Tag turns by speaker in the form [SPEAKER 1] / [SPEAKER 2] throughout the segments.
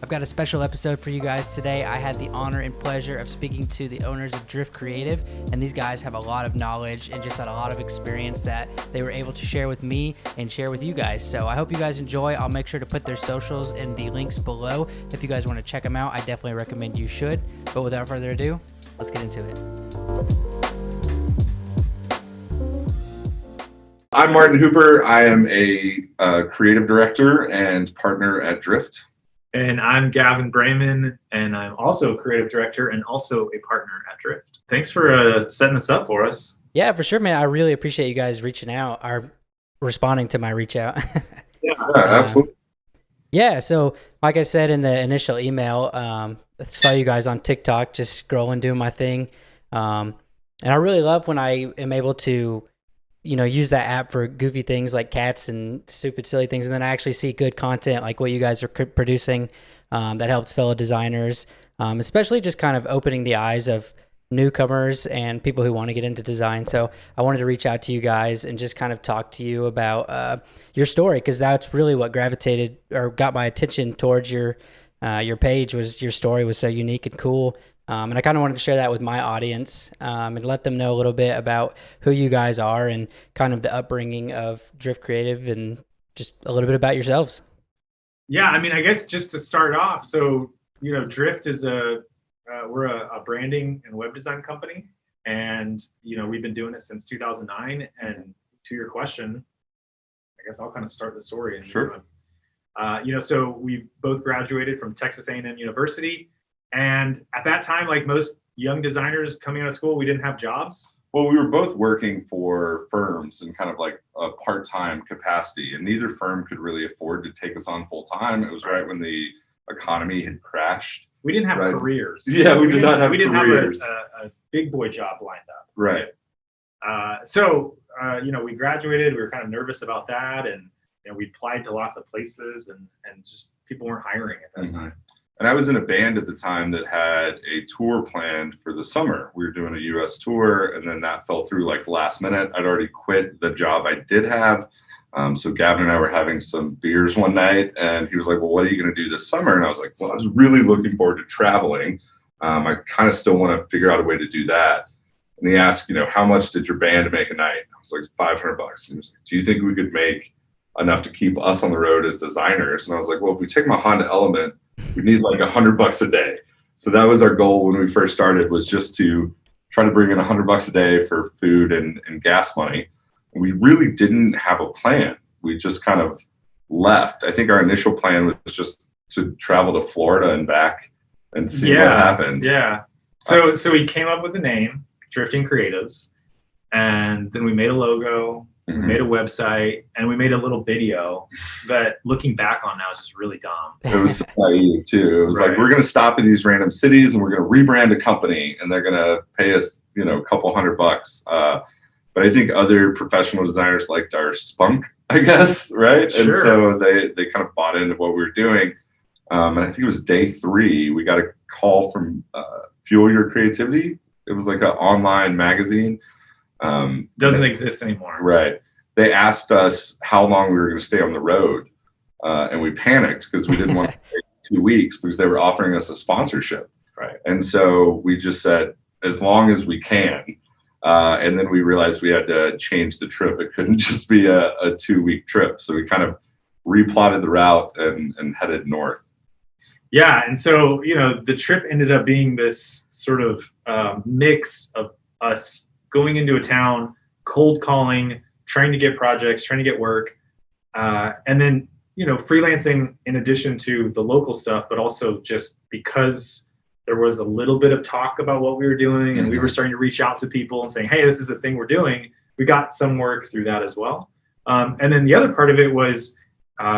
[SPEAKER 1] I've got a special episode for you guys today. I had the honor and pleasure of speaking to the owners of Drift Creative, and these guys have a lot of knowledge and just had a lot of experience that they were able to share with me and share with you guys. So I hope you guys enjoy. I'll make sure to put their socials in the links below. If you guys want to check them out, I definitely recommend you should. But without further ado, let's get into it.
[SPEAKER 2] I'm Martin Hooper. I am a creative director and partner at Drift.
[SPEAKER 3] And I'm Gavin Brayman, and I'm also a creative director and also a partner at Drift. Thanks for setting this up for us.
[SPEAKER 1] Yeah, for sure, man. I really appreciate you guys reaching out or responding to my reach out.
[SPEAKER 2] Yeah, absolutely.
[SPEAKER 1] Yeah, so like I said in the initial email, I saw you guys on TikTok just scrolling, doing my thing. And I really love when I am able to, use that app for goofy things like cats and stupid, silly things. And then I actually see good content like what you guys are producing that helps fellow designers, especially just kind of opening the eyes of newcomers and people who want to get into design. So I wanted to reach out to you guys and just kind of talk to you about your story, because that's really what gravitated or got my attention towards your page. Was your story was so unique and cool. And I kind of wanted to share that with my audience and let them know a little bit about who you guys are and kind of the upbringing of Drift Creative and just a little bit about yourselves.
[SPEAKER 3] Yeah, I mean, I guess just to start off, so, Drift is we're a branding and web design company. And, we've been doing it since 2009. And to your question, I guess I'll kind of start the story. And,
[SPEAKER 2] Sure.
[SPEAKER 3] So we both graduated from Texas A&M University. And at that time, like most young designers coming out of school, we didn't have jobs.
[SPEAKER 2] Well, we were both working for firms in kind of like a part-time capacity, and neither firm could really afford to take us on full-time. It was right when the economy had crashed.
[SPEAKER 3] We didn't have careers.
[SPEAKER 2] Yeah, we did not have careers.
[SPEAKER 3] Have a big boy job lined up.
[SPEAKER 2] Right.
[SPEAKER 3] We graduated. We were kind of nervous about that, and we applied to lots of places, and just people weren't hiring at that time.
[SPEAKER 2] And I was in a band at the time that had a tour planned for the summer. We were doing a US tour, and then that fell through like last minute. I'd already quit the job I did have. So Gavin and I were having some beers one night, and he was like, well, what are you going to do this summer? And I was like, well, I was really looking forward to traveling. I kind of still want to figure out a way to do that. And he asked, how much did your band make a night? I was like, $500. And he was like, do you think we could make enough to keep us on the road as designers? And I was like, well, if we take my Honda Element, we need like $100 a day. So that was our goal when we first started, was just to try to bring in $100 a day for food and gas money. And we really didn't have a plan. We just kind of left. I think our initial plan was just to travel to Florida and back and see what happened.
[SPEAKER 3] Yeah. So we came up with the name, Drifting Creatives, and then we made a logo. We made a website, and we made a little video that, looking back on now, is just really dumb.
[SPEAKER 2] It was naive too. It was like, we're going to stop in these random cities and we're going to rebrand a company, and they're going to pay us, a couple $100. But I think other professional designers liked our spunk, I guess, right?
[SPEAKER 3] Sure.
[SPEAKER 2] And so they kind of bought into what we were doing. And I think it was day 3, we got a call from Fuel Your Creativity. It was like an online magazine.
[SPEAKER 3] Doesn't exist anymore.
[SPEAKER 2] Right. They asked us how long we were going to stay on the road, and we panicked because we didn't want to take 2 weeks because they were offering us a sponsorship.
[SPEAKER 3] Right.
[SPEAKER 2] And so we just said, as long as we can. And then we realized we had to change the trip. It couldn't just be a 2-week trip. So we kind of replotted the route and headed north.
[SPEAKER 3] Yeah. And so, the trip ended up being this sort of mix of us going into a town, cold calling, trying to get projects, trying to get work, and then, freelancing in addition to the local stuff, but also just because there was a little bit of talk about what we were doing, and we were starting to reach out to people and saying, hey, this is a thing we're doing. We got some work through that as well. And then the other part of it was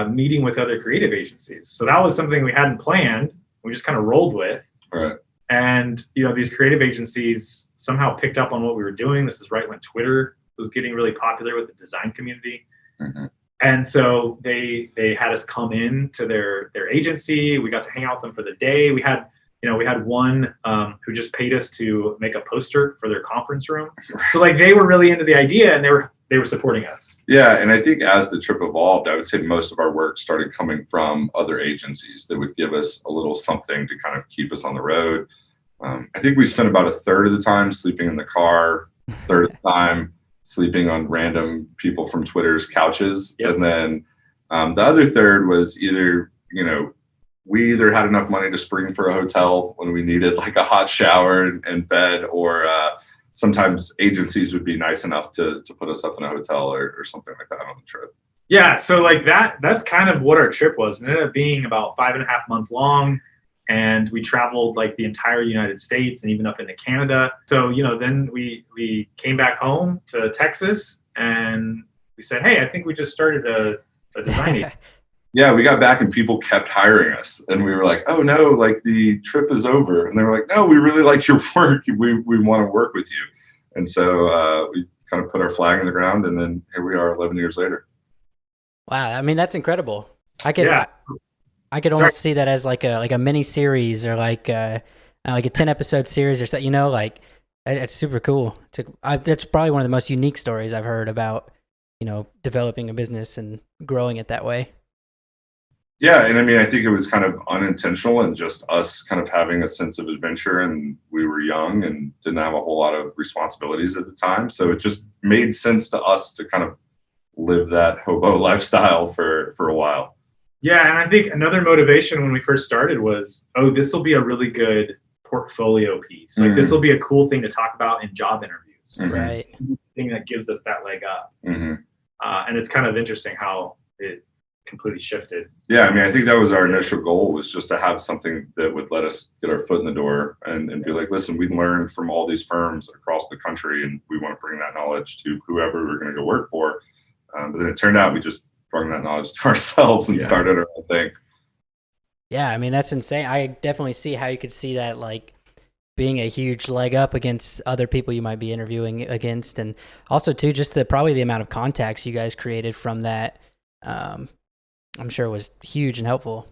[SPEAKER 3] meeting with other creative agencies. So that was something we hadn't planned. We just kind of rolled with.
[SPEAKER 2] Right.
[SPEAKER 3] And, these creative agencies somehow picked up on what we were doing. This is right when Twitter was getting really popular with the design community. And so they had us come in to their agency. We got to hang out with them for the day. We had one who just paid us to make a poster for their conference room. So like they were really into the idea, and they were they were supporting us.
[SPEAKER 2] Yeah, and I think as the trip evolved, I would say most of our work started coming from other agencies that would give us a little something to kind of keep us on the road. I think we spent about a third of the time sleeping in the car, a third of the time sleeping on random people from Twitter's couches.
[SPEAKER 3] Yep.
[SPEAKER 2] And then the other third was either, we either had enough money to spring for a hotel when we needed like a hot shower and bed, or sometimes agencies would be nice enough to put us up in a hotel or something like that on the trip.
[SPEAKER 3] Yeah, so like that's kind of what our trip was. It ended up being about 5.5 months long, and we traveled like the entire United States and even up into Canada. So, then we came back home to Texas, and we said, hey, I think we just started a design agency.
[SPEAKER 2] Yeah, we got back and people kept hiring us, and we were like, oh no, like the trip is over. And they were like, no, we really like your work. We want to work with you. And so we kind of put our flag in the ground, and then here we are 11 years later.
[SPEAKER 1] Wow. I mean, that's incredible. I could almost see that as like a mini series, or like a 10 episode series or something, like it's super cool. That's probably one of the most unique stories I've heard about, developing a business and growing it that way.
[SPEAKER 2] Yeah, and I mean, I think it was kind of unintentional and just us kind of having a sense of adventure, and we were young and didn't have a whole lot of responsibilities at the time. So it just made sense to us to kind of live that hobo lifestyle for a while.
[SPEAKER 3] Yeah, and I think another motivation when we first started was, this will be a really good portfolio piece. Like this will be a cool thing to talk about in job interviews.
[SPEAKER 1] Right.
[SPEAKER 3] Thing that gives us that leg up.
[SPEAKER 2] Mm-hmm.
[SPEAKER 3] And it's kind of interesting how it completely shifted.
[SPEAKER 2] Yeah, I mean, I think that was our initial goal, was just to have something that would let us get our foot in the door and be like, listen, we learned from all these firms across the country, and we want to bring that knowledge to whoever we're going to go work for. But then it turned out we just brought that knowledge to ourselves and started our own thing.
[SPEAKER 1] Yeah, I mean, that's insane. I definitely see how you could see that, like, being a huge leg up against other people you might be interviewing against. And also, too, just probably the amount of contacts you guys created from that, I'm sure was huge and helpful.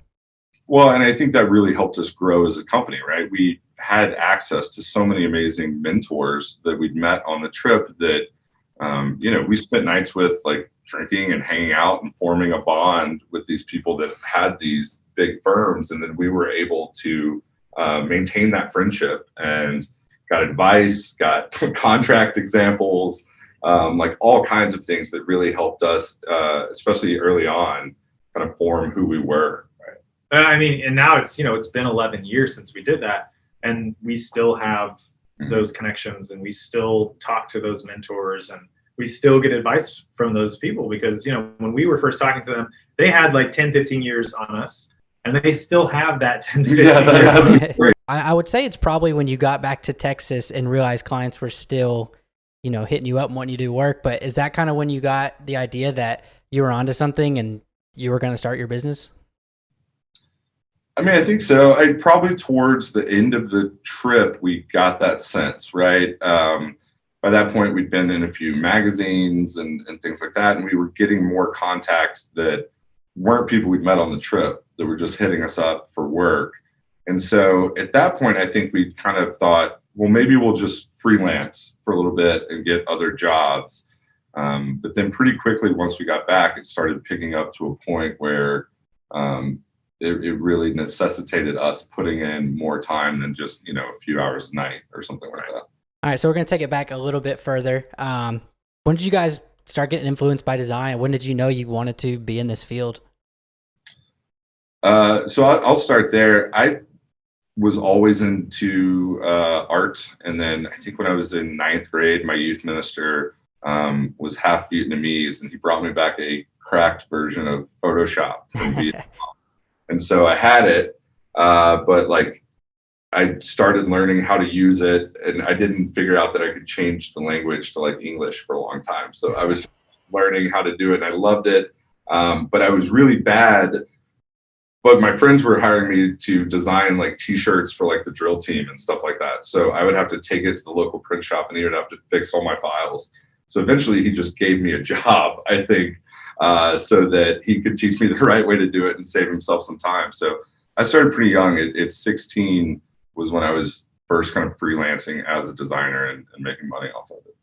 [SPEAKER 2] Well, and I think that really helped us grow as a company, right? We had access to so many amazing mentors that we'd met on the trip that, we spent nights with, like, drinking and hanging out and forming a bond with these people that had these big firms. And then we were able to maintain that friendship and got advice, got contract examples, like all kinds of things that really helped us, especially early on, kind of form who we were.
[SPEAKER 3] Right? I mean, and now it's been 11 years since we did that, and we still have those connections, and we still talk to those mentors, and we still get advice from those people, because when we were first talking to them, they had like 10-15 years on us, and they still have that 10-15 years.
[SPEAKER 1] I would say it's probably when you got back to Texas and realized clients were still hitting you up and wanting you to do work. But is that kind of when you got the idea that you were onto something and you were going to start your business?
[SPEAKER 2] I mean, I think so. Probably towards the end of the trip, we got that sense, right? By that point, we'd been in a few magazines and things like that, and we were getting more contacts that weren't people we'd met on the trip, that were just hitting us up for work. And so at that point, I think we kind of thought, well, maybe we'll just freelance for a little bit and get other jobs. But then pretty quickly, once we got back, it started picking up to a point where it really necessitated us putting in more time than just, a few hours a night or something like that.
[SPEAKER 1] All right, so we're going to take it back a little bit further. When did you guys start getting influenced by design? When did you know you wanted to be in this field?
[SPEAKER 2] So I'll start there. I was always into art. And then I think when I was in 9th grade, my youth minister was half Vietnamese, and he brought me back a cracked version of Photoshop from Vietnam. And so I had it, but like I started learning how to use it, and I didn't figure out that I could change the language to like English for a long time. So I was learning how to do it, and I loved it. But I was really bad. But my friends were hiring me to design like T-shirts for like the drill team and stuff like that. So I would have to take it to the local print shop, and he would have to fix all my files. So eventually he just gave me a job, I think, so that he could teach me the right way to do it and save himself some time. So I started pretty young. At 16 was when I was first kind of freelancing as a designer and making money off of it.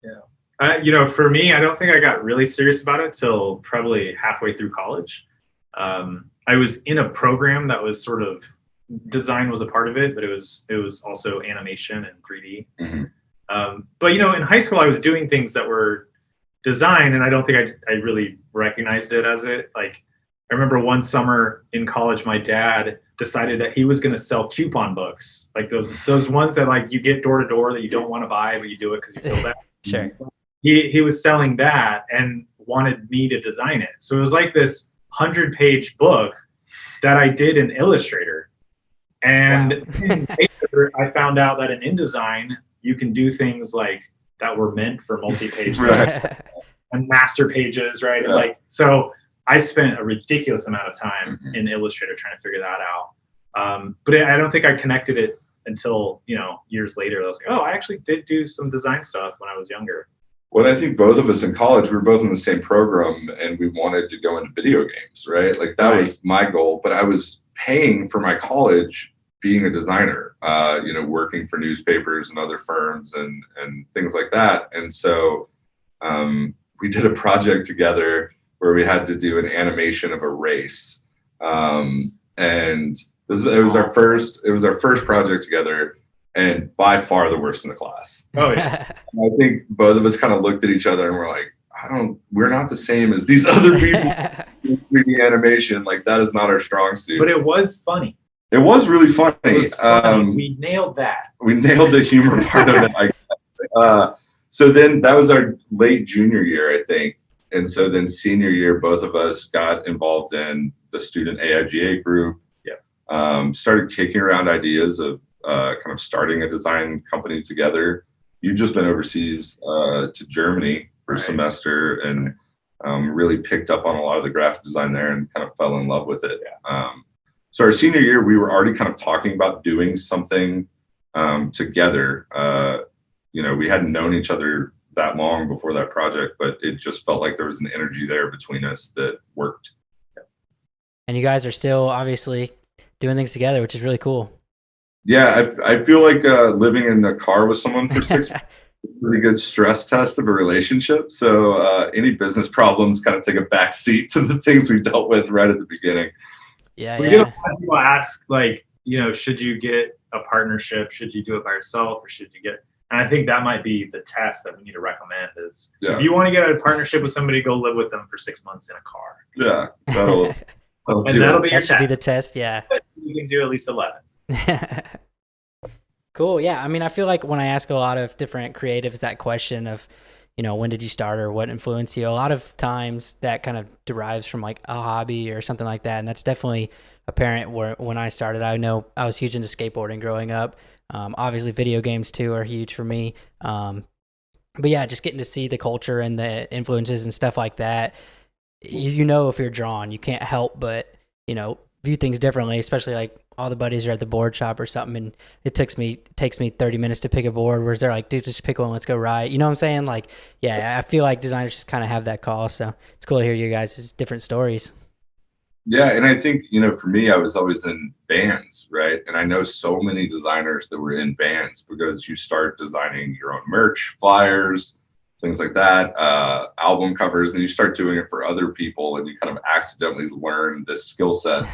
[SPEAKER 3] Yeah. For me, I don't think I got really serious about it till probably halfway through college. I was in a program that was sort of design was a part of it, but it was also animation and 3D. But in high school, I was doing things that were design, and I don't think I really recognized it as it. Like, I remember one summer in college, my dad decided that he was going to sell coupon books, like those ones that like you get door to door that you don't want to buy, but you do it because you feel bad.
[SPEAKER 1] Sure.
[SPEAKER 3] He was selling that and wanted me to design it. So it was like this 100-page book that I did in Illustrator. And later I found out that in InDesign, you can do things like that were meant for multi-page and master pages, right?
[SPEAKER 2] Yeah.
[SPEAKER 3] And like, so I spent a ridiculous amount of time in Illustrator trying to figure that out. But I don't think I connected it until, years later. I was like, oh, I actually did do some design stuff when I was younger.
[SPEAKER 2] Well, I think both of us in college, we were both in the same program and we wanted to go into video games, right? Like that was my goal, but I was paying for my college being a designer, working for newspapers and other firms and things like that. And so we did a project together where we had to do an animation of a race. And it was our first project together. And by far the worst in the class.
[SPEAKER 3] Oh yeah.
[SPEAKER 2] I think both of us kind of looked at each other and we're like, we're not the same as these other people in 3D animation. Like that is not our strong suit.
[SPEAKER 3] But it was funny.
[SPEAKER 2] It was really funny.
[SPEAKER 3] It was funny. We nailed that.
[SPEAKER 2] We nailed the humor part of it, I guess. So then that was our late junior year, I think. And so then senior year, both of us got involved in the student AIGA group. Yeah. Started kicking around ideas of kind of starting a design company together. You've just been overseas to Germany for a semester and really picked up on a lot of the graphic design there and kind of fell in love with it. Yeah. So our senior year, we were already kind of talking about doing something together. We hadn't known each other that long before that project, but it just felt like there was an energy there between us that worked. Yeah.
[SPEAKER 1] And you guys are still obviously doing things together, which is really cool.
[SPEAKER 2] Yeah, I feel like living in a car with someone for 6 months is a pretty good stress test of a relationship. So any business problems kind of take a back seat to the things we dealt with right at the beginning.
[SPEAKER 1] Yeah,
[SPEAKER 3] we get a lot of people ask, like, should you get a partnership? Should you do it by yourself, or should you get? And I think that might be the test that we need to recommend is if you want to get a partnership with somebody, go live with them for 6 months in a car.
[SPEAKER 2] Yeah, that'll
[SPEAKER 3] be your
[SPEAKER 1] test. Should be the test. Yeah,
[SPEAKER 3] you can do at least 11.
[SPEAKER 1] Cool. Yeah. I mean, I feel like when I ask a lot of different creatives that question of, when did you start or what influenced you? A lot of times that kind of derives from like a hobby or something like that. And that's definitely apparent when I started. I know I was huge into skateboarding growing up. Obviously video games too are huge for me. But yeah, just getting to see the culture and the influences and stuff like that. If you're drawn, you can't help but, view things differently, especially like all the buddies are at the board shop or something and it takes me 30 minutes to pick a board, whereas they're like, dude, just pick one, let's go ride. You know what I'm saying? Like, yeah, I feel like designers just kind of have that call. So it's cool to hear you guys' different stories.
[SPEAKER 2] Yeah. And I think, for me, I was always in bands, right? And I know so many designers that were in bands because you start designing your own merch, flyers, things like that, album covers, and then you start doing it for other people and you kind of accidentally learn this skill set.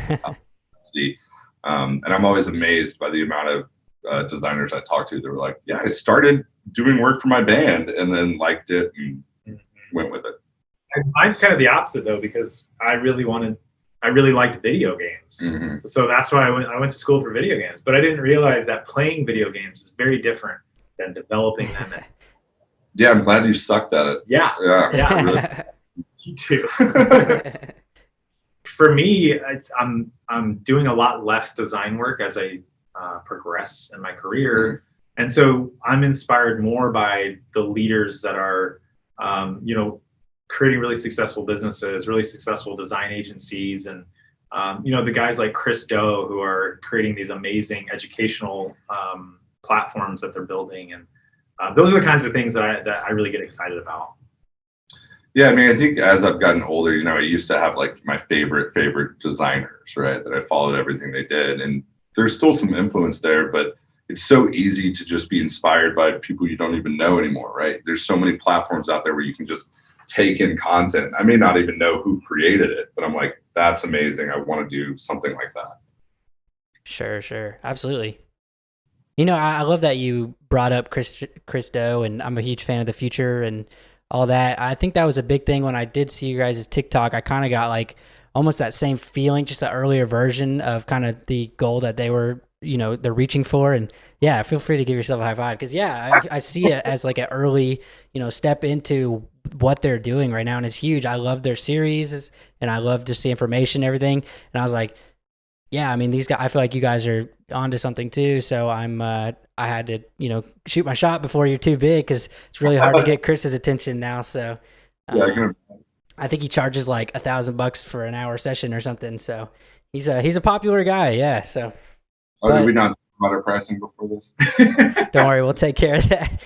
[SPEAKER 2] And I'm always amazed by the amount of designers I talk to that were like, yeah, I started doing work for my band and then liked it and went with it.
[SPEAKER 3] Mine's kind of the opposite though, because I really liked video games. So that's why I went to school for video games, but I didn't realize that playing video games is very different than developing them.
[SPEAKER 2] Yeah, I'm glad you sucked at it.
[SPEAKER 3] Yeah.
[SPEAKER 2] Really.
[SPEAKER 3] Me too. For me, I'm doing a lot less design work as I progress in my career, and so I'm inspired more by the leaders that are, creating really successful businesses, really successful design agencies, and the guys like Chris Do who are creating these amazing educational platforms that they're building, and those are the kinds of things that I really get excited about.
[SPEAKER 2] Yeah, I mean, I think as I've gotten older, I used to have like my favorite designers, right? That I followed everything they did, and there's still some influence there. But it's so easy to just be inspired by people you don't even know anymore, right? There's so many platforms out there where you can just take in content. I may not even know who created it, but I'm like, that's amazing. I want to do something like that.
[SPEAKER 1] Sure. Absolutely. I love that you brought up Christo, and I'm a huge fan of the future and all that. I think that was a big thing when I did see you guys' TikTok. I kind of got like almost that same feeling, just an earlier version of kind of the goal that they were, they're reaching for. And yeah, feel free to give yourself a high five, because yeah, I see it as like an early, step into what they're doing right now, and it's huge. I love their series, and I love just the information and everything. And I was like, yeah, I mean, these guys, I feel like you guys are onto something too. So I had to, shoot my shot before you're too big, because it's really hard to get Chris's attention now. So, I think he charges like $1,000 for an hour session or something. So he's a popular guy. Yeah. So,
[SPEAKER 2] did we not talk about our pricing before this?
[SPEAKER 1] Don't worry, we'll take care of that.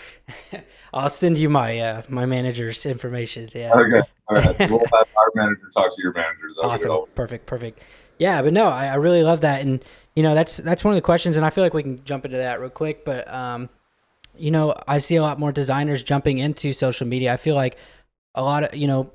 [SPEAKER 1] I'll send you my my manager's information. Yeah.
[SPEAKER 2] Okay. All right. We'll have our manager talk to your manager.
[SPEAKER 1] Awesome. Perfect. Yeah, but no, I really love that. And, that's one of the questions, and I feel like we can jump into that real quick. But, I see a lot more designers jumping into social media. I feel like a lot of,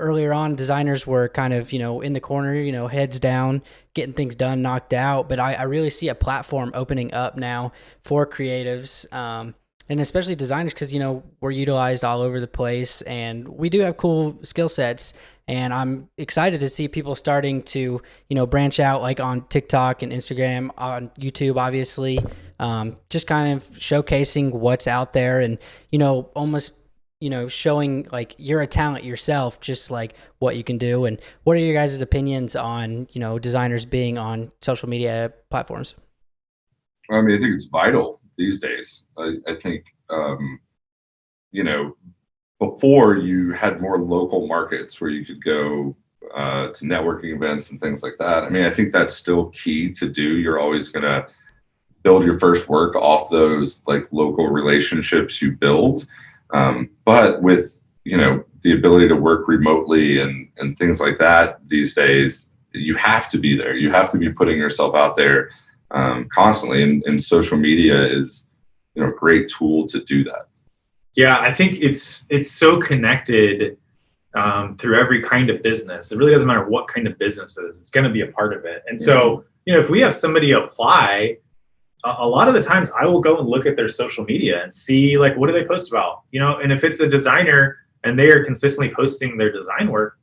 [SPEAKER 1] earlier on, designers were kind of, in the corner, heads down, getting things done, knocked out. But I really see a platform opening up now for creatives, and especially designers, because, we're utilized all over the place, and we do have cool skill sets. And I'm excited to see people starting to, branch out, like on TikTok and Instagram, on YouTube, obviously, just kind of showcasing what's out there, and, almost, showing like you're a talent yourself, just like what you can do. And what are your guys' opinions on, designers being on social media platforms?
[SPEAKER 2] I mean, I think it's vital these days. I think, before you had more local markets where you could go to networking events and things like that. I mean, I think that's still key to do. You're always going to build your first work off those like local relationships you build. But with, the ability to work remotely and things like that these days, you have to be there. You have to be putting yourself out there constantly. And social media is, a great tool to do that.
[SPEAKER 3] Yeah, I think it's so connected through every kind of business. It really doesn't matter what kind of business it is. It's going to be a part of it. And so, if we have somebody apply, a lot of the times I will go and look at their social media and see, like, what do they post about? And if it's a designer and they are consistently posting their design work,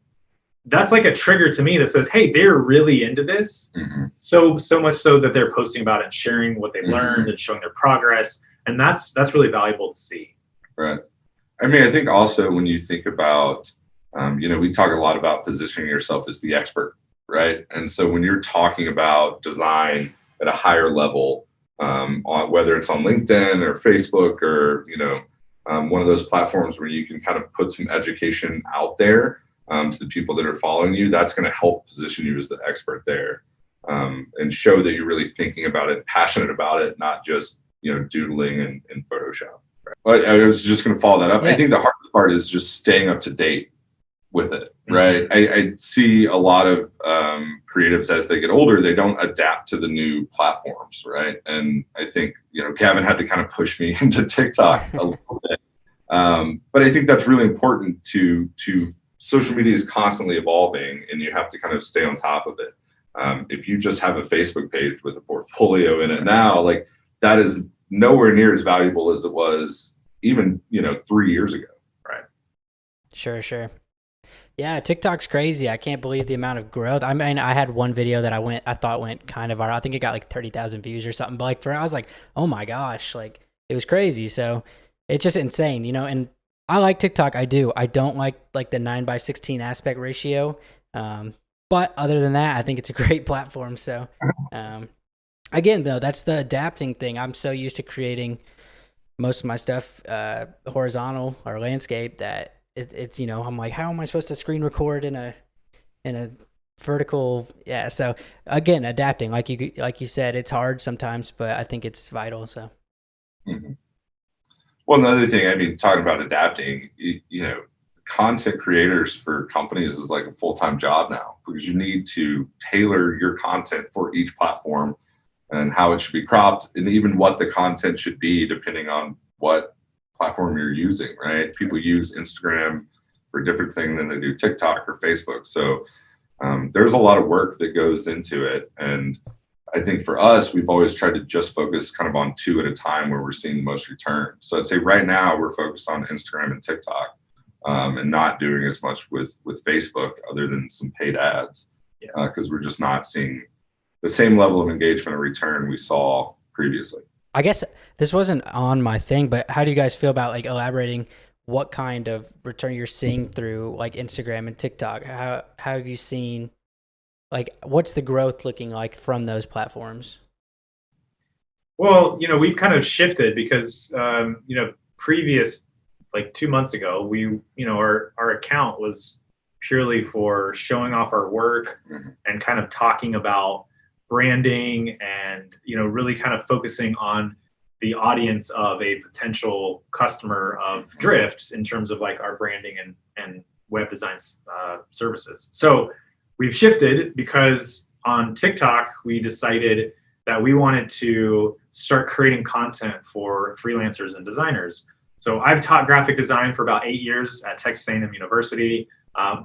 [SPEAKER 3] that's like a trigger to me that says, hey, they're really into this. Mm-hmm. So much so that they're posting about it and sharing what they learned and showing their progress. And that's really valuable to see.
[SPEAKER 2] Right. I mean, I think also when you think about, we talk a lot about positioning yourself as the expert, right? And so when you're talking about design at a higher level, on whether it's on LinkedIn or Facebook or, one of those platforms where you can kind of put some education out there to the people that are following you, that's going to help position you as the expert there, and show that you're really thinking about it, passionate about it, not just, doodling in Photoshop. But I was just going to follow that up. Yeah. I think the hardest part is just staying up to date with it, right? I see a lot of creatives as they get older, they don't adapt to the new platforms, right? And I think, Gavin had to kind of push me into TikTok a little bit. But I think that's really important to social media is constantly evolving, and you have to kind of stay on top of it. If you just have a Facebook page with a portfolio in it now, like that is nowhere near as valuable as it was even, 3 years ago. Right.
[SPEAKER 1] Sure. Yeah. TikTok's crazy. I can't believe the amount of growth. I mean, I had one video that I thought went kind of viral. I think it got like 30,000 views or something, but I was like, oh my gosh, like it was crazy. So it's just insane, and I like TikTok. I do. I don't like the 9:16 aspect ratio. But other than that, I think it's a great platform. So, again, though, that's the adapting thing. I'm so used to creating most of my stuff horizontal or landscape that it's I'm like, how am I supposed to screen record in a vertical? Yeah. So again, adapting, like you said, it's hard sometimes, but I think it's vital. So.
[SPEAKER 2] Mm-hmm. Well, another thing, I mean, talking about adapting, content creators for companies is like a full-time job now, because you need to tailor your content for each platform and how it should be cropped, and even what the content should be depending on what platform you're using, right? People use Instagram for a different thing than they do TikTok or Facebook. So there's a lot of work that goes into it. And I think for us, we've always tried to just focus kind of on two at a time where we're seeing the most return. So I'd say right now we're focused on Instagram and TikTok, and not doing as much with Facebook other than some paid ads, because we're just not seeing the same level of engagement and return we saw previously.
[SPEAKER 1] I guess this wasn't on my thing, but how do you guys feel about like elaborating what kind of return you're seeing through like Instagram and TikTok? How have you seen, like, what's the growth looking like from those platforms?
[SPEAKER 3] Well, we've kind of shifted because, previous, like 2 months ago, our account was purely for showing off our work and kind of talking about branding and, really kind of focusing on the audience of a potential customer of Drift in terms of like our branding and web design services. So we've shifted because on TikTok, we decided that we wanted to start creating content for freelancers and designers. So I've taught graphic design for about 8 years at Texas A&M University.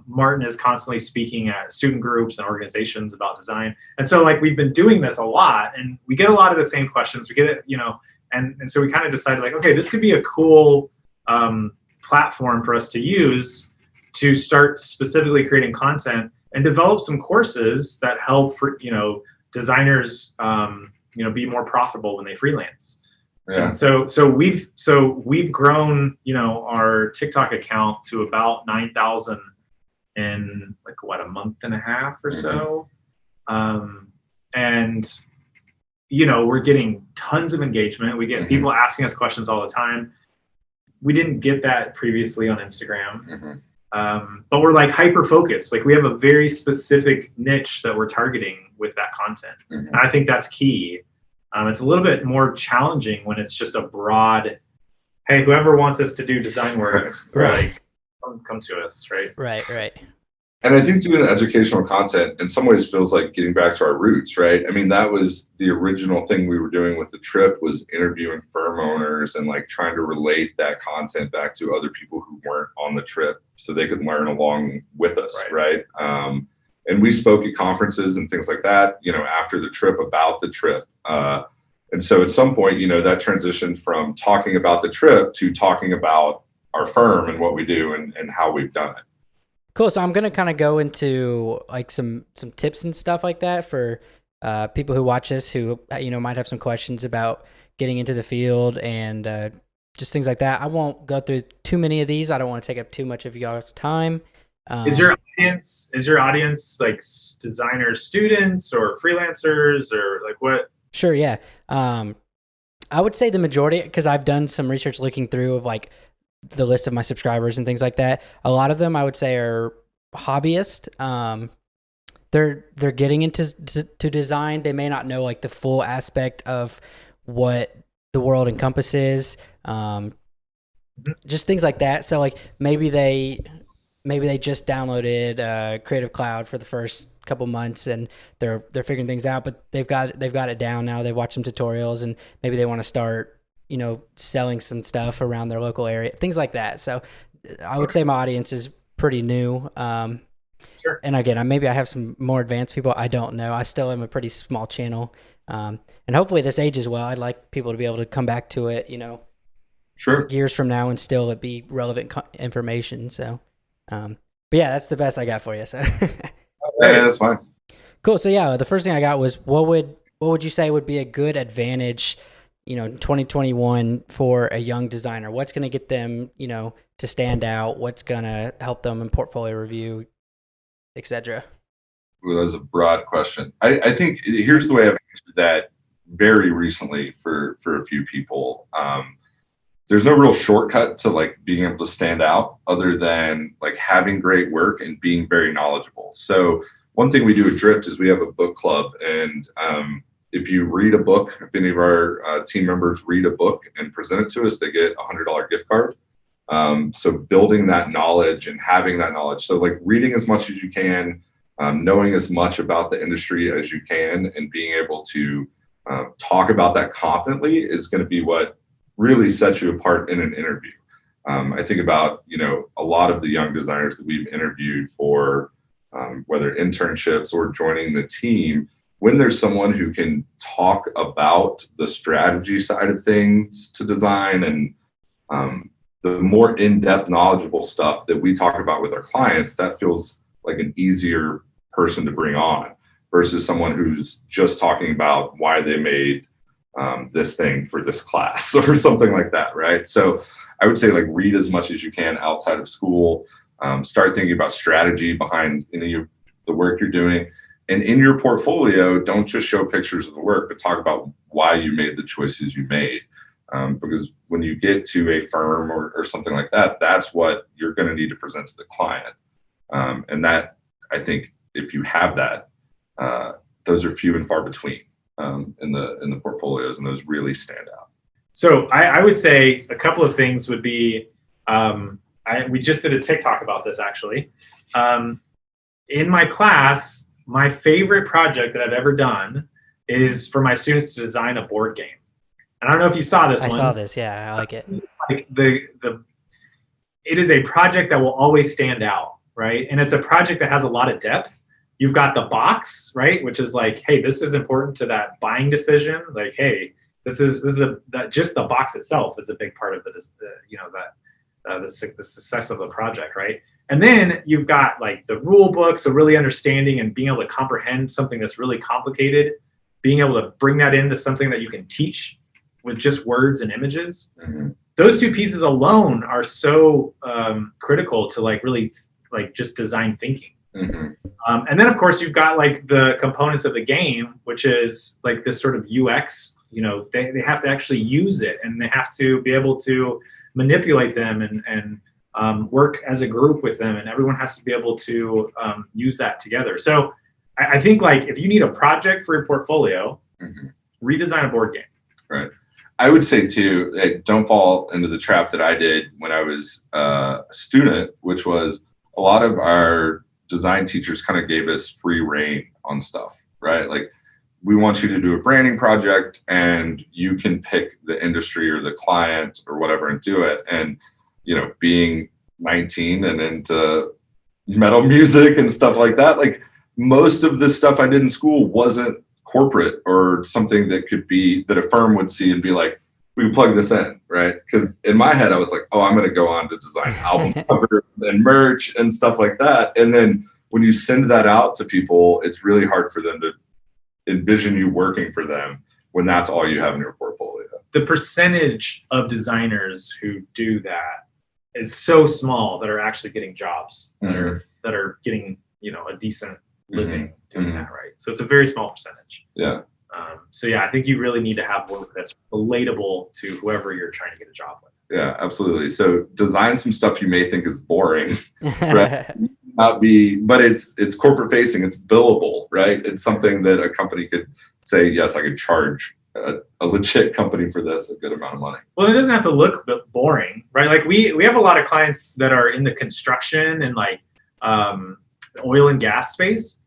[SPEAKER 3] Martin is constantly speaking at student groups and organizations about design. And so like we've been doing this a lot, and we get a lot of the same questions. We get it, and so we kind of decided like, okay, this could be a cool platform for us to use to start specifically creating content and develop some courses that help for, designers, be more profitable when they freelance. Yeah. And so we've grown, our TikTok account to about 9,000 in like a month and a half or so. And we're getting tons of engagement. We get people asking us questions all the time. We didn't get that previously on Instagram. But we're like hyper focused. Like we have a very specific niche that we're targeting with that content. And I think that's key. It's a little bit more challenging when it's just a broad, hey, whoever wants us to do design work, right, come to us, right?
[SPEAKER 1] Right.
[SPEAKER 2] And I think doing educational content in some ways feels like getting back to our roots, right? I mean, that was the original thing we were doing with the trip, was interviewing firm owners and like trying to relate that content back to other people who weren't on the trip so they could learn along with us, right? And we spoke at conferences and things like that, after the trip, about the trip. And so at some point, that transitioned from talking about the trip to talking about our firm and what we do and how we've done it.
[SPEAKER 1] Cool. So I'm going to kind of go into like some tips and stuff like that for people who watch this who, might have some questions about getting into the field and just things like that. I won't go through too many of these. I don't want to take up too much of y'all's time.
[SPEAKER 3] Is your audience like designers, students, or freelancers, or like what?
[SPEAKER 1] Sure. Yeah. I would say the majority, because I've done some research looking through of like the list of my subscribers and things like that. A lot of them I would say are hobbyists. They're getting into design. They may not know like the full aspect of what the world encompasses. Just things like that. So like maybe they just downloaded Creative Cloud for the first couple months and they're figuring things out, but they've got it down now. They watch some tutorials and maybe they want to start selling some stuff around their local area, things like that. So I would say my audience is pretty new.
[SPEAKER 3] Sure.
[SPEAKER 1] And again, maybe I have some more advanced people. I don't know. I still am a pretty small channel. And hopefully this ages well. I'd like people to be able to come back to it,
[SPEAKER 2] sure,
[SPEAKER 1] years from now and still it be relevant information. So, but yeah, that's the best I got for you. So
[SPEAKER 2] yeah, that's fine.
[SPEAKER 1] Cool. So yeah, the first thing I got was what would you say would be a good advantage, in 2021 for a young designer? What's going to get them, to stand out? What's going to help them in portfolio review, etc.?
[SPEAKER 2] Well, that's a broad question. I think here's the way I've answered that very recently for a few people. There's no real shortcut to like being able to stand out other than like having great work and being very knowledgeable. So one thing we do at Drift is we have a book club, and if you read a book, if any of our team members read a book and present it to us, they get a $100 gift card. So building that knowledge and having that knowledge. So like reading as much as you can, knowing as much about the industry as you can, and being able to talk about that confidently is going to be what really sets you apart in an interview. I think about, a lot of the young designers that we've interviewed for whether internships or joining the team, when there's someone who can talk about the strategy side of things to design and the more in-depth knowledgeable stuff that we talk about with our clients, that feels like an easier person to bring on versus someone who's just talking about why they made this thing for this class or something like that, right? So I would say like read as much as you can outside of school. Start thinking about strategy behind the work you're doing. And in your portfolio, don't just show pictures of the work, but talk about why you made the choices you made. Because when you get to a firm or something like that, that's what you're going to need to present to the client. And that, I think, if you have that, those are few and far between in the portfolios, and those really stand out.
[SPEAKER 3] So I would say a couple of things would be, we just did a TikTok about this actually. In my class, my favorite project that I've ever done is for my students to design a board game. And I don't know if you saw this one.
[SPEAKER 1] I saw this. Yeah, I like it.
[SPEAKER 3] Like it is a project that will always stand out, right? And it's a project that has a lot of depth. You've got the box, right? Which is like, hey, this is important to that buying decision. Like, hey, this is just the box itself is a big part of the success of the project, right? And then you've got like the rule book, so really understanding and being able to comprehend something that's really complicated, being able to bring that into something that you can teach with just words and images. Mm-hmm. Those two pieces alone are so critical to like really like just design thinking. Mm-hmm. And then of course you've got like the components of the game, which is like this sort of UX. They have to actually use it, and they have to be able to manipulate them and work as a group with them, and everyone has to be able to use that together. So I think like if you need a project for your portfolio, mm-hmm. redesign a board game.
[SPEAKER 2] Right. I would say too, don't fall into the trap that I did when I was a student, which was a lot of our design teachers kind of gave us free reign on stuff, right? Like, we want you to do a branding project and you can pick the industry or the client or whatever and do it. And, being 19 and into metal music and stuff like that, like most of the stuff I did in school wasn't corporate or something that could be that a firm would see and be like, we can plug this in, right? Because in my head, I was like, oh, I'm going to go on to design album covers and merch and stuff like that. And then when you send that out to people, it's really hard for them to envision you working for them when that's all you have in your portfolio.
[SPEAKER 3] The percentage of designers who do that is so small that are actually getting jobs, mm-hmm. that are getting, a decent living mm-hmm. doing mm-hmm. that, right? So it's a very small percentage.
[SPEAKER 2] Yeah.
[SPEAKER 3] So yeah, I think you really need to have work that's relatable to whoever you're trying to get a job with.
[SPEAKER 2] Yeah, absolutely. So design some stuff you may think is boring, right? Not be, but it's corporate facing, it's billable, right? It's something that a company could say, yes, I could charge a legit company for this a good amount of money.
[SPEAKER 3] Well, it doesn't have to look boring, right? Like we have a lot of clients that are in the construction and like oil and gas space.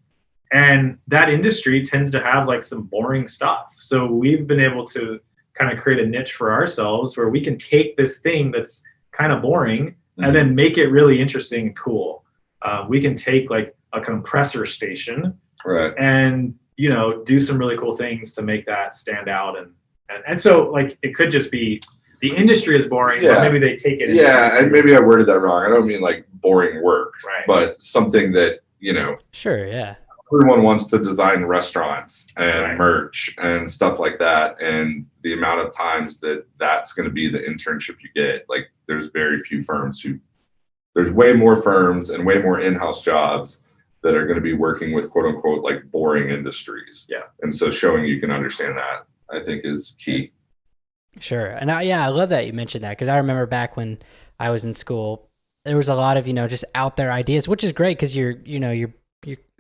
[SPEAKER 3] And that industry tends to have like some boring stuff. So we've been able to kind of create a niche for ourselves where we can take this thing that's kind of boring mm-hmm. and then make it really interesting and cool. We can take like a compressor station
[SPEAKER 2] right.
[SPEAKER 3] and, do some really cool things to make that stand out. And so like, it could just be the industry is boring,
[SPEAKER 2] yeah.
[SPEAKER 3] but maybe they take it.
[SPEAKER 2] Yeah. And maybe I worded that wrong. I don't mean like boring work,
[SPEAKER 3] right.
[SPEAKER 2] but something that,
[SPEAKER 1] Sure. Yeah.
[SPEAKER 2] Everyone wants to design restaurants and
[SPEAKER 3] right.
[SPEAKER 2] merch and stuff like that. And the amount of times that's going to be the internship you get, like there's very few firms there's way more firms and way more in-house jobs that are going to be working with quote unquote, like boring industries.
[SPEAKER 3] Yeah.
[SPEAKER 2] And so showing you can understand that, I think is key.
[SPEAKER 1] Sure. And I love that you mentioned that, because I remember back when I was in school, there was a lot of, just out there ideas, which is great because you're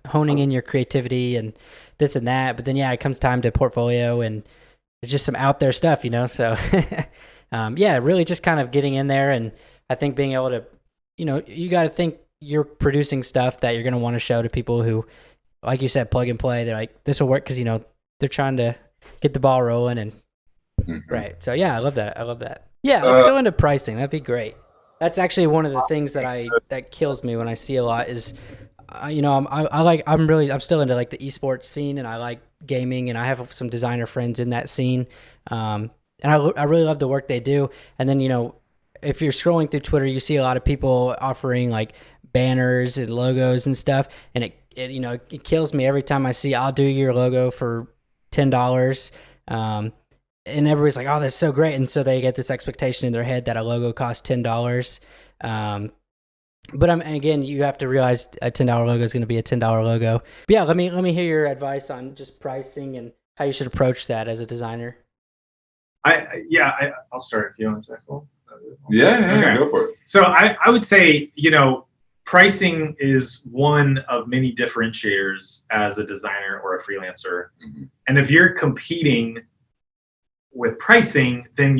[SPEAKER 1] honing in your creativity and this and that. But then, it comes time to portfolio and it's just some out there stuff, so really just kind of getting in there. And I think being able to, you got to think you're producing stuff that you're going to want to show to people who, like you said, plug and play. They're like, this will work because, they're trying to get the ball rolling. And right. So yeah, I love that. I love that. Yeah, let's go into pricing. That'd be great. That's actually one of the things that kills me when I see a lot is, you know, I'm still into like the esports scene, and I like gaming, and I have some designer friends in that scene. And I really love the work they do. And then, you know, if you're scrolling through Twitter, you see a lot of people offering like banners and logos and stuff. And it you know, it kills me every time I see, I'll do your logo for $10. And everybody's like, oh, that's so great. And so they get this expectation in their head that a logo costs $10. But again, you have to realize a $10 logo is going to be a $10 logo. But yeah, let me hear your advice on just pricing and how you should approach that as a designer.
[SPEAKER 3] I'll start if you want to say. Cool.
[SPEAKER 2] Yeah,
[SPEAKER 3] okay.
[SPEAKER 2] Go for it.
[SPEAKER 3] So I would say, you know, pricing is one of many differentiators as a designer or a freelancer. And if you're competing with pricing, then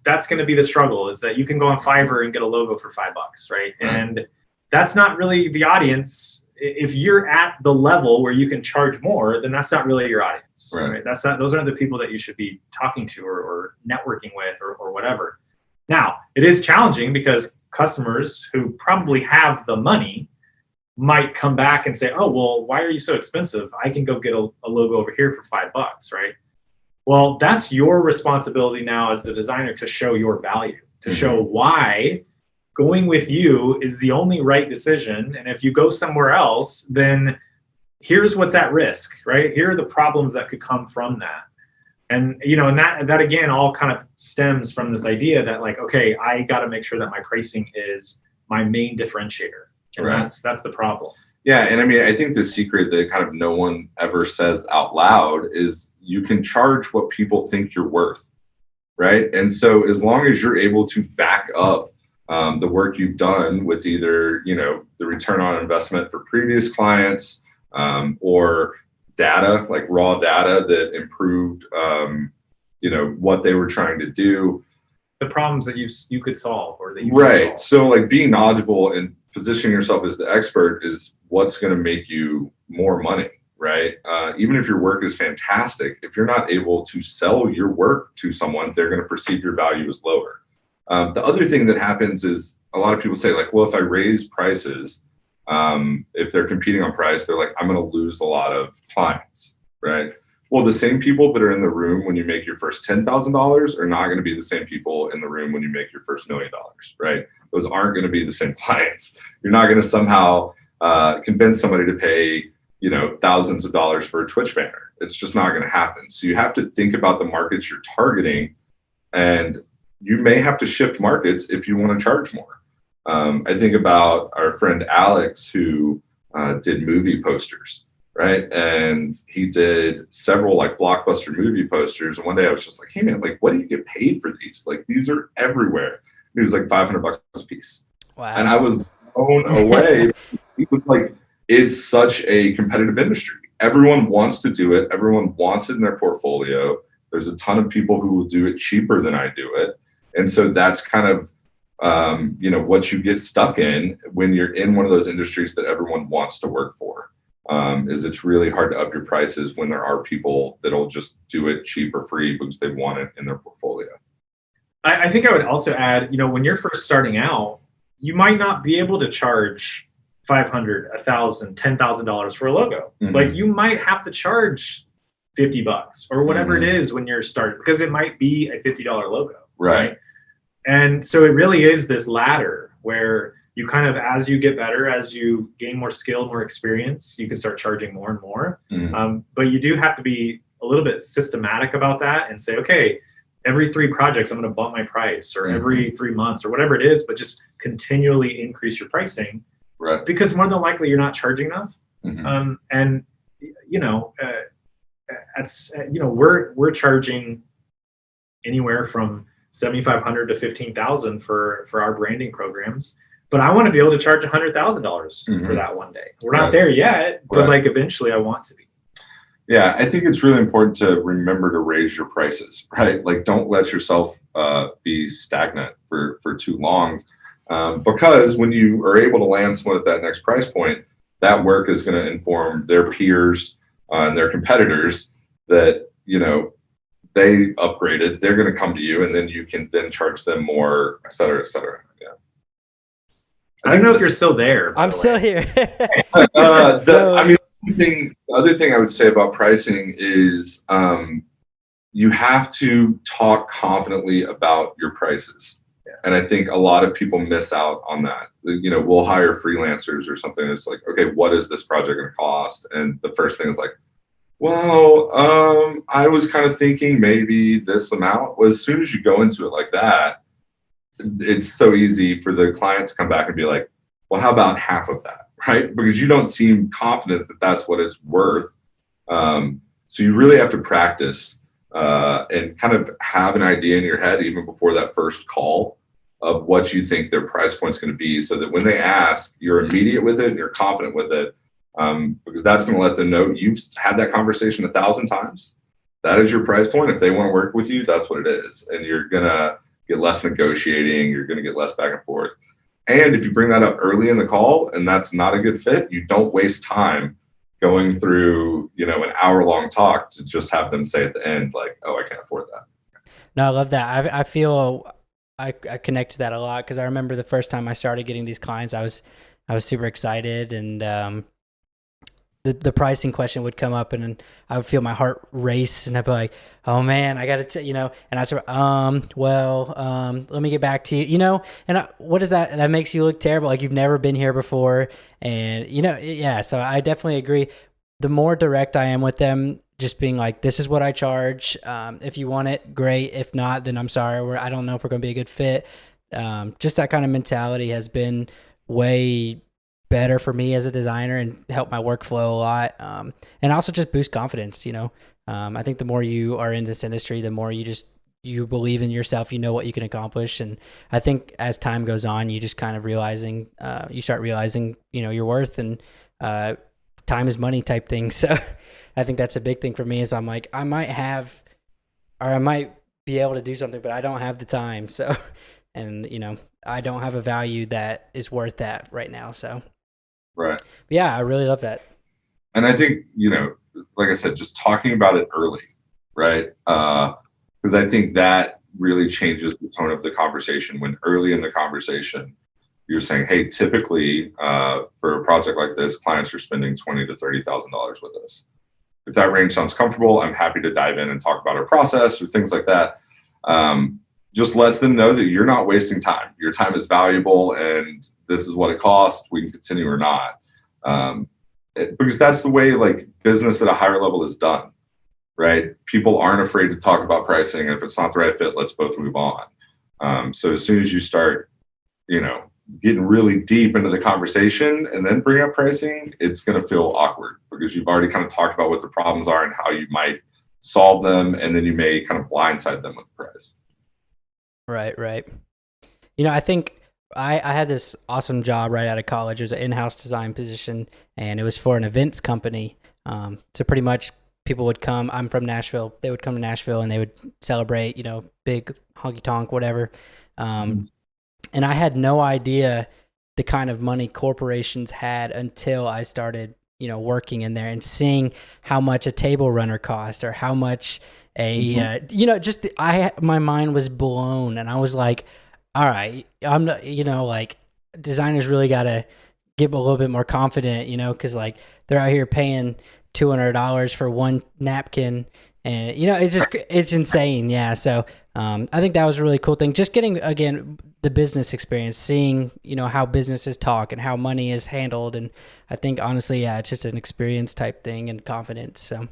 [SPEAKER 3] that's gonna be the struggle, is that you can go on Fiverr and get a logo for $5, right? And that's not really the audience. If you're at the level where you can charge more, then that's not really your audience, right? Those aren't the people that you should be talking to or networking with or whatever. Now, it is challenging because customers who probably have the money might come back and say, oh, well, why are you so expensive? I can go get a logo over here for $5, right? Well, that's your responsibility now as the designer to show your value, to show why going with you is the only right decision. And if you go somewhere else, then here's what's at risk, right? Here are the problems that could come from that. And, you know, and that again, all kind of stems from this idea that like, okay, I got to make sure that my pricing is my main differentiator. And that's the problem.
[SPEAKER 2] Yeah. And I mean, I think the secret that kind of no one ever says out loud is you can charge what people think you're worth. Right. And so as long as you're able to back up the work you've done with either, you know, the return on investment for previous clients or data, like raw data that improved, you know, what they were trying to do.
[SPEAKER 3] The problems that you could solve or that you
[SPEAKER 2] could solve. So like being knowledgeable and positioning yourself as the expert is what's going to make you more money, right? Even if your work is fantastic, if you're not able to sell your work to someone, they're going to perceive your value as lower. The other thing that happens is a lot of people say like, well, if I raise prices, if they're competing on price, they're like, I'm going to lose a lot of clients, right? Well, the same people that are in the room when you make your first $10,000 are not going to be the same people in the room when you make your first $1 million, right? Those aren't going to be the same clients. You're not going to somehow convince somebody to pay, you know, thousands of dollars for a Twitch banner. It's just not going to happen. So you have to think about the markets you're targeting, and you may have to shift markets if you want to charge more. I think about our friend Alex who did movie posters, right? And he did several like blockbuster movie posters. And one day I was just like, hey man, like what do you get paid for these? Like these are everywhere. And it was like $500 a piece.
[SPEAKER 1] Wow.
[SPEAKER 2] And I was blown away. It was like, it's such a competitive industry. Everyone wants to do it. Everyone wants it in their portfolio. There's a ton of people who will do it cheaper than I do it. And so that's kind of, you know, what you get stuck in when you're in one of those industries that everyone wants to work for, is it's really hard to up your prices when there are people that'll just do it cheap or free because they want it in their portfolio.
[SPEAKER 3] I think I would also add, you know, when you're first starting out, you might not be able to charge $500, $1,000, $10,000 for a logo. Like you might have to charge $50 or whatever it is when you're starting, because it might be a $50 logo.
[SPEAKER 2] Right.
[SPEAKER 3] And so it really is this ladder where you kind of, as you get better, as you gain more skill, more experience, you can start charging more and more. But you do have to be a little bit systematic about that and say, okay, every 3 projects, I'm going to bump my price, or every 3 months or whatever it is, but just continually increase your pricing.
[SPEAKER 2] Right.
[SPEAKER 3] Because more than likely you're not charging enough. And, you know, we're charging anywhere from $7,500 to $15,000 for our branding programs, but I want to be able to charge $100,000 for that one day. We're not there yet, but like eventually I want to be.
[SPEAKER 2] Yeah, I think it's really important to remember to raise your prices, right? Like don't let yourself be stagnant for too long, because when you are able to land someone at that next price point, that work is going to inform their peers and their competitors that, you know, they upgraded, they're going to come to you, and then you can then charge them more, et cetera, et cetera. Yeah.
[SPEAKER 3] I don't know if you're still there.
[SPEAKER 1] I'm still here.
[SPEAKER 2] The other thing I would say about pricing is you have to talk confidently about your prices. Yeah. And I think a lot of people miss out on that. You know, we'll hire freelancers or something. It's like, okay, what is this project going to cost? And the first thing is like, well, I was kind of thinking maybe this amount. Well, as soon as you go into it like that, it's so easy for the client to come back and be like, well, how about half of that, right? Because you don't seem confident that that's what it's worth. So you really have to practice and kind of have an idea in your head even before that first call of what you think their price point's going to be, so that when they ask, you're immediate with it and you're confident with it. Because that's going to let them know you've had that conversation 1,000 times. That is your price point. If they want to work with you, that's what it is. And you're going to get less negotiating. You're going to get less back and forth. And if you bring that up early in the call and that's not a good fit, you don't waste time going through, you know, an hour-long talk to just have them say at the end, like, oh, I can't afford that.
[SPEAKER 1] No, I love that. I feel I connect to that a lot, because I remember the first time I started getting these clients, I was super excited, and the pricing question would come up, and I would feel my heart race, and I'd be like, oh man, I got to, and I'd say, let me get back to you, and what is that? That makes you look terrible. Like you've never been here before. And, yeah, so I definitely agree. The more direct I am with them, just being like, this is what I charge. If you want it, great. If not, then I'm sorry. I don't know if we're going to be a good fit. Just that kind of mentality has been way better for me as a designer and help my workflow a lot. And also just boost confidence, I think the more you are in this industry, the more you believe in yourself, what you can accomplish. And I think as time goes on, you just kind of you start realizing, your worth, and time is money type thing. So I think that's a big thing for me, is I'm like, I might be able to do something, but I don't have the time. So, and I don't have a value that is worth that right now. So.
[SPEAKER 2] Right.
[SPEAKER 1] But yeah, I really love that.
[SPEAKER 2] And I think, like I said, just talking about it early, right? Because I think that really changes the tone of the conversation when early in the conversation, you're saying, hey, typically for a project like this, clients are spending $20,000 to $30,000 with us. If that range sounds comfortable, I'm happy to dive in and talk about our process or things like that. Just lets them know that you're not wasting time. Your time is valuable, and this is what it costs. We can continue or not. Because that's the way like business at a higher level is done, right? People aren't afraid to talk about pricing. And if it's not the right fit, let's both move on. So as soon as you start, getting really deep into the conversation and then bring up pricing, it's going to feel awkward, because you've already kind of talked about what the problems are and how you might solve them. And then you may kind of blindside them with the price. Right.
[SPEAKER 1] I think I had this awesome job right out of college. It was an in-house design position, and it was for an events company. So pretty much people would come. I'm from Nashville. They would come to Nashville and they would celebrate, big honky tonk, whatever. And I had no idea the kind of money corporations had until I started, working in there and seeing how much a table runner cost, or how much my mind was blown, and I was like, all right, I'm not, like designers really got to get a little bit more confident, because like they're out here paying $200 for one napkin, and it's insane. Yeah. So I think that was a really cool thing. Just getting, again, the business experience, seeing, how businesses talk and how money is handled. And I think honestly, yeah, it's just an experience type thing and confidence. So.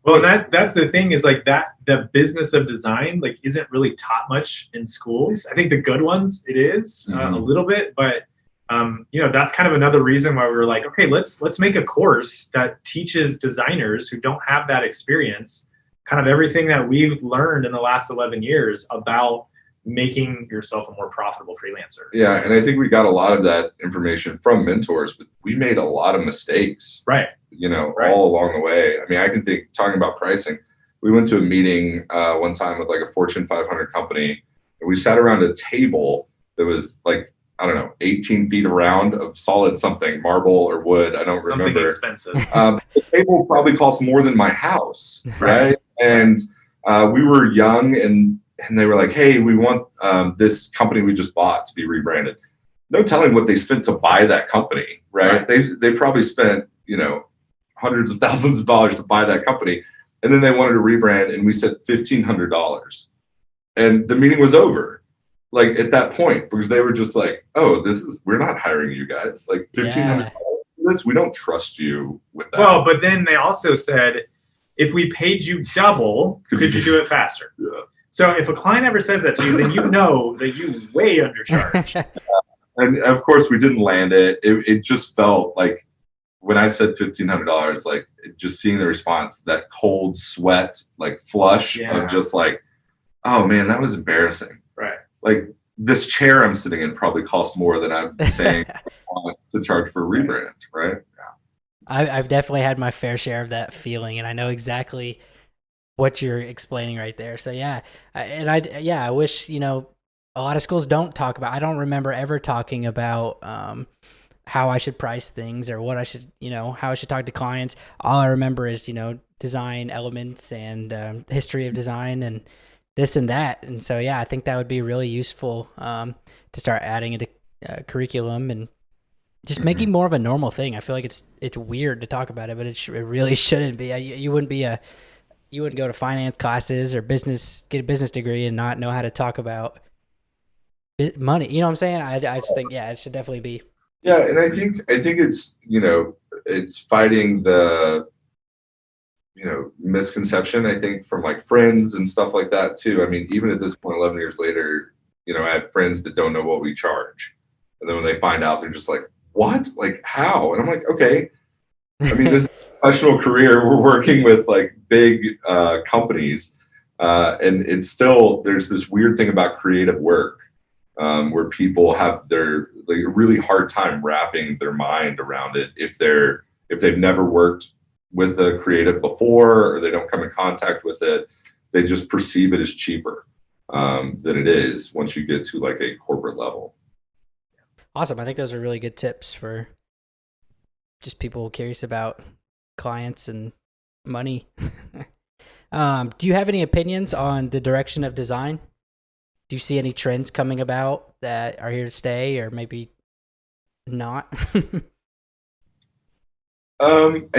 [SPEAKER 3] Well, that's the thing, is like that the business of design like isn't really taught much in schools. I think the good ones it is a little bit, but that's kind of another reason why we were like, okay, let's make a course that teaches designers who don't have that experience kind of everything that we've learned in the last 11 years about making yourself a more profitable freelancer.
[SPEAKER 2] Yeah, and I think we got a lot of that information from mentors, but we made a lot of mistakes.
[SPEAKER 3] Right.
[SPEAKER 2] All along the way. I mean, I can think, talking about pricing, we went to a meeting one time with like a Fortune 500 company, and we sat around a table that was like, I don't know, 18 feet around of solid something, marble or wood. I don't remember.
[SPEAKER 3] Something expensive.
[SPEAKER 2] The table probably cost more than my house, right? And we were young, and they were like, hey, we want this company we just bought to be rebranded. No telling what they spent to buy that company, right? They probably spent, hundreds of thousands of dollars to buy that company. And then they wanted to rebrand, and we said $1,500. And the meeting was over. Like at that point, because they were just like, oh, we're not hiring you guys. Like $1,500 for this, we don't trust you with that.
[SPEAKER 3] Well, but then they also said, if we paid you double, could you do it faster?
[SPEAKER 2] Yeah.
[SPEAKER 3] So if a client ever says that to you, then you know that you way undercharged.
[SPEAKER 2] And of course, we didn't land it. It just felt like when I said $1,500, like just seeing the response, that cold sweat, like flush of just like, oh man, that was embarrassing.
[SPEAKER 3] Right.
[SPEAKER 2] Like this chair I'm sitting in probably costs more than I'm saying I want to charge for a rebrand, right? Yeah.
[SPEAKER 1] I've definitely had my fair share of that feeling, and I know exactly what you're explaining right there. So yeah, I wish, a lot of schools don't talk about. I don't remember ever talking about how I should price things or what I should, how I should talk to clients. All I remember is, design elements and history of design and this and that. And so, yeah, I think that would be really useful to start adding into curriculum and just making more of a normal thing. I feel like it's weird to talk about it, but it really shouldn't be. You wouldn't go to finance classes or get a business degree and not know how to talk about money. You know what I'm saying? I just think, it should definitely be.
[SPEAKER 2] Yeah, and I think it's it's fighting the misconception, I think, from like friends and stuff like that too. I mean, even at this point, 11 years later, I have friends that don't know what we charge, and then when they find out, they're just like, "What? Like how?" And I'm like, "Okay." I mean, this is a professional career. We're working with like big companies, and it's still there's this weird thing about creative work. Where people have their a really hard time wrapping their mind around it if they've never worked with a creative before, or they don't come in contact with it. They just perceive it as cheaper than it is once you get to like a corporate level.
[SPEAKER 1] Awesome. I think those are really good tips for just people curious about clients and money. Do you have any opinions on the direction of design? Do you see any trends coming about that are here to stay, or maybe not?
[SPEAKER 2] I'm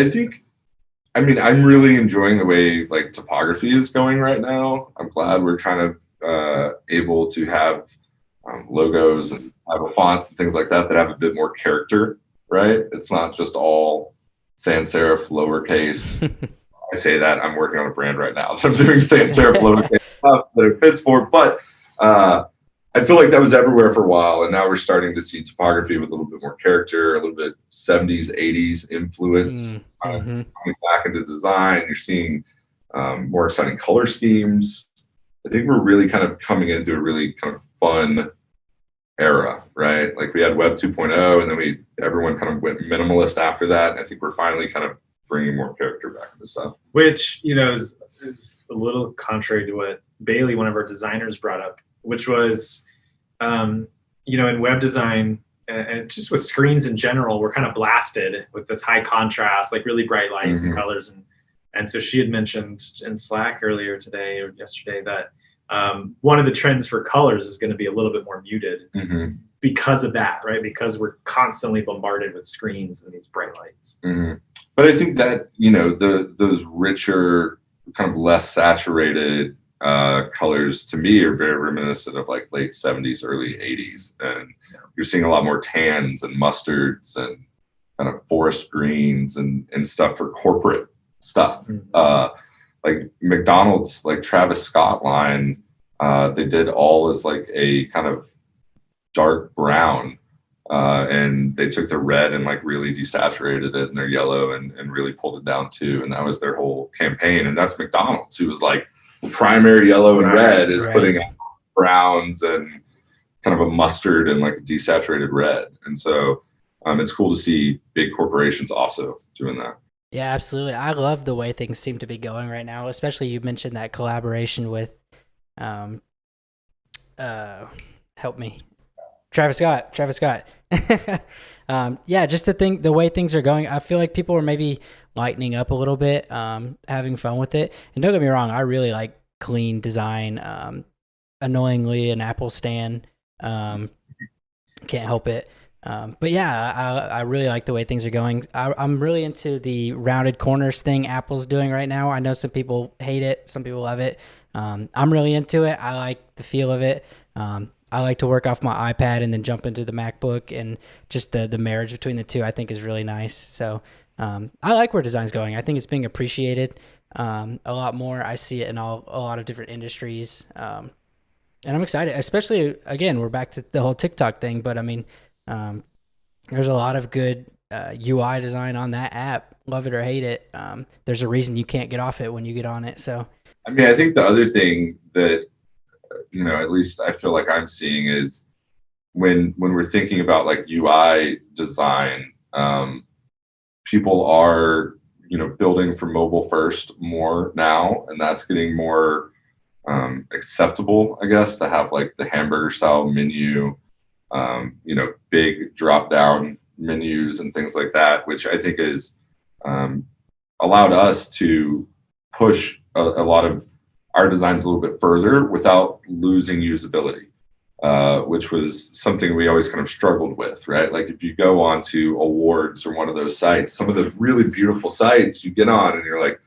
[SPEAKER 2] really enjoying the way like topography is going right now. I'm glad we're kind of able to have logos and fonts and things like that have a bit more character, right? It's not just all sans serif lowercase. I say that I'm working on a brand right now. So I'm doing sans serif lowercase stuff that it fits for, but I feel like that was everywhere for a while, and now we're starting to see topography with a little bit more character, a little bit 70s, 80s influence coming back into design. You're seeing more exciting color schemes. I think we're really kind of coming into a really kind of fun era, right? Like we had Web 2.0, and then everyone kind of went minimalist after that. And I think we're finally kind of bringing more character back into stuff.
[SPEAKER 3] Which, is a little contrary to what Bailey, one of our designers, brought up, which was, in web design and just with screens in general, we're kind of blasted with this high contrast, like really bright lights and colors. And so she had mentioned in Slack earlier today or yesterday that one of the trends for colors is going to be a little bit more muted because of that, right? Because we're constantly bombarded with screens and these bright lights.
[SPEAKER 2] But I think that, those richer, kind of less saturated colors to me are very reminiscent of like late 70s, early 80s. And you're seeing a lot more tans and mustards and kind of forest greens and stuff for corporate stuff. Like McDonald's, like Travis Scott line, they did all as like a kind of dark brown. And they took the red and like really desaturated it in their yellow and really pulled it down too. And that was their whole campaign. And that's McDonald's, who was like primary yellow and red is putting out browns and kind of a mustard and like a desaturated red. And so it's cool to see big corporations also doing that.
[SPEAKER 1] Yeah, absolutely. I love the way things seem to be going right now, especially you mentioned that collaboration with, help me, Travis Scott. Yeah, just the way things are going, I feel like people are maybe lightening up a little bit, having fun with it. And don't get me wrong, I really like clean design. Annoyingly, an Apple stan. Can't help it. But yeah, I really like the way things are going. I'm really into the rounded corners thing Apple's doing right now. I know some people hate it, some people love it. I'm really into it. I like the feel of it. I like to work off my iPad and then jump into the MacBook, and just the marriage between the two I think is really nice. So I like where design's going. I think it's being appreciated a lot more. I see it in a lot of different industries. And I'm excited, especially, again, we're back to the whole TikTok thing, but I mean, there's a lot of good UI design on that app. Love it or hate it. There's a reason you can't get off it when you get on it. So,
[SPEAKER 2] I mean, I think the other thing that, at least I feel like I'm seeing is when we're thinking about like UI design, people are, building for mobile first more now, and that's getting more acceptable, I guess, to have like the hamburger style menu, big drop down menus and things like that, which I think is allowed us to push a lot of our designs a little bit further without losing usability, which was something we always kind of struggled with, right? Like if you go on to awards or one of those sites, some of the really beautiful sites you get on and you're like,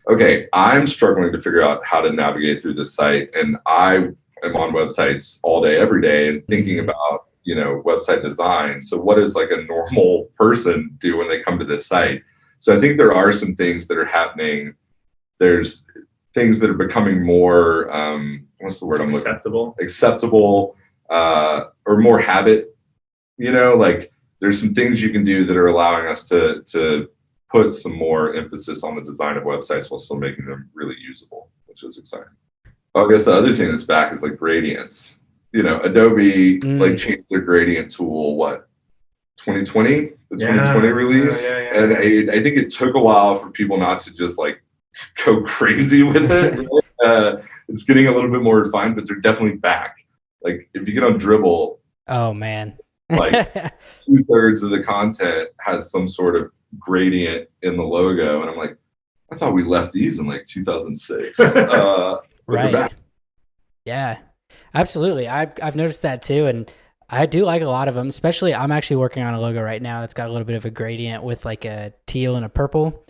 [SPEAKER 2] okay, I'm struggling to figure out how to navigate through this site. And I am on websites all day, every day, and thinking about, website design. So what does like a normal person do when they come to this site? So I think there are some things that are happening. There's things that are becoming more, what's the word I'm looking for? Acceptable, or more habit, like there's some things you can do that are allowing us to put some more emphasis on the design of websites while still making them really usable, which is exciting. I guess the other thing that's back is like gradients. Adobe like changed their gradient tool, 2020, the 2020 release.
[SPEAKER 3] Yeah.
[SPEAKER 2] And I think it took a while for people not to just like go crazy with it. Right? It's getting a little bit more refined, but they're definitely back. Like if you get on Dribbble,
[SPEAKER 1] oh man,
[SPEAKER 2] like 2/3 of the content has some sort of gradient in the logo, and I'm like, I thought we left these in like 2006.
[SPEAKER 1] Right? Yeah, absolutely. I've noticed that too, and I do like a lot of them. Especially, I'm actually working on a logo right now that's got a little bit of a gradient with like a teal and a purple.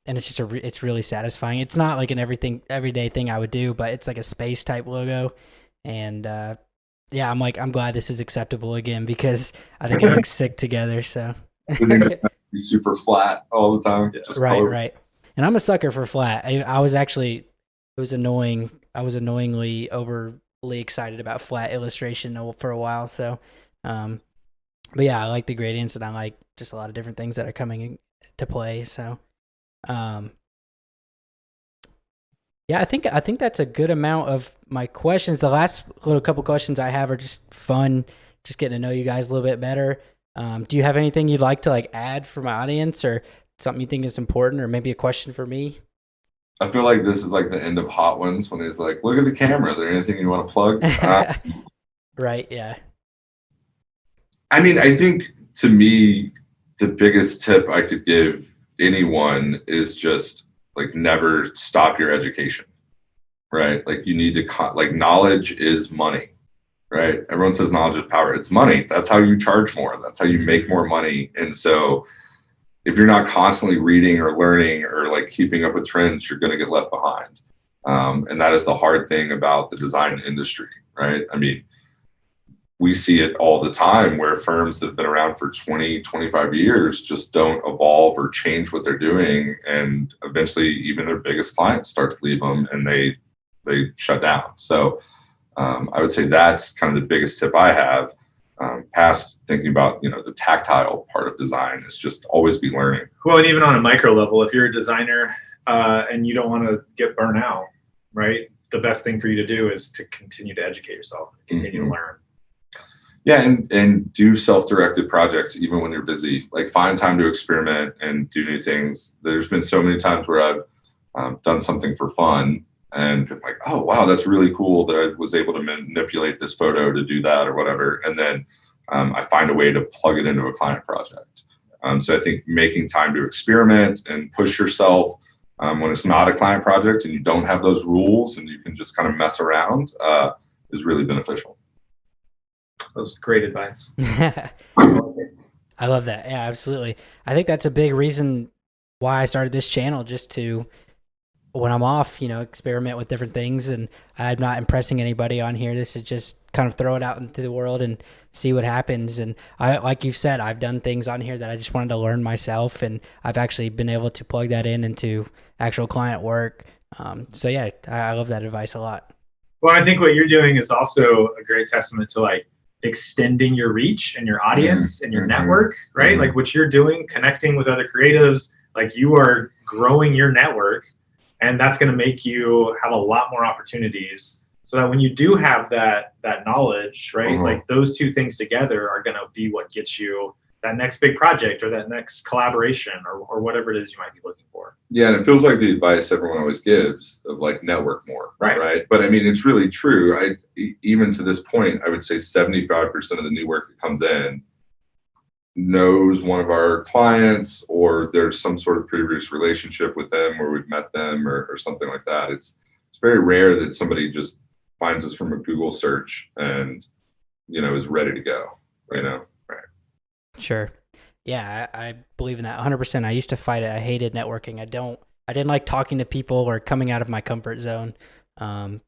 [SPEAKER 1] And it's just it's really satisfying. It's not like an everyday thing I would do, but it's like a space type logo. And yeah, I'm glad this is acceptable again, because I think it looks sick together. So
[SPEAKER 2] be super flat all the time.
[SPEAKER 3] Yeah.
[SPEAKER 2] Just
[SPEAKER 1] right. And I'm a sucker for flat. I was actually, it was annoying. I was annoyingly overly excited about flat illustration for a while. So, but yeah, I like the gradients, and I like just a lot of different things that are coming into play. So. Yeah, I think that's a good amount of my questions. The last little couple questions I have are just fun, just getting to know you guys a little bit better. Do you have anything you'd like to like add for my audience, or something you think is important, or maybe a question for me?
[SPEAKER 2] I feel like this is like the end of Hot Ones when he's like, look at the camera. Is there anything you want to plug?
[SPEAKER 1] Right. Yeah.
[SPEAKER 2] I mean, I think to me, the biggest tip I could give anyone is just like never stop your education, right? Like you need to like knowledge is money, right? Everyone says knowledge is power. It's money. That's how you charge more. That's how you make more money. And so if you're not constantly reading or learning or like keeping up with trends, you're going to get left behind. And that is the hard thing about the design industry, right? I mean, we see it all the time where firms that have been around for 20, 25 years just don't evolve or change what they're doing. And eventually even their biggest clients start to leave them and they shut down. So I would say that's kind of the biggest tip I have, past thinking about, the tactile part of design is just always be learning.
[SPEAKER 3] Well, and even on a micro level, if you're a designer and you don't want to get burnt out, right? The best thing for you to do is to continue to educate yourself, continue to learn.
[SPEAKER 2] Yeah, and do self-directed projects even when you're busy. Like find time to experiment and do new things. There's been so many times where I've done something for fun and been like, oh wow, that's really cool that I was able to manipulate this photo to do that or whatever. And then I find a way to plug it into a client project. So I think making time to experiment and push yourself when it's not a client project and you don't have those rules and you can just kind of mess around, is really beneficial.
[SPEAKER 3] That was great advice.
[SPEAKER 1] I love that. Yeah, absolutely. I think that's a big reason why I started this channel, just to, when I'm off, experiment with different things. And I'm not impressing anybody on here. This is just kind of throw it out into the world and see what happens. And like you've said, I've done things on here that I just wanted to learn myself, and I've actually been able to plug that into actual client work. So yeah, I love that advice a lot.
[SPEAKER 3] Well, I think what you're doing is also a great testament to like extending your reach and your audience and your network, right? Like what you're doing, connecting with other creatives, like you are growing your network, and that's going to make you have a lot more opportunities, so that when you do have that knowledge, right? Like those two things together are going to be what gets you that next big project or that next collaboration or whatever it is you might be looking for.
[SPEAKER 2] Yeah, and it feels like the advice everyone always gives of like network more, right? But I mean, it's really true. Even to this point, I would say 75% of the new work that comes in knows one of our clients, or there's some sort of previous relationship with them where we've met them or something like that. It's very rare that somebody just finds us from a Google search and, is ready to go, Right.
[SPEAKER 1] Sure. Yeah, I believe in that 100%. I used to fight it. I hated networking. I didn't like talking to people or coming out of my comfort zone. But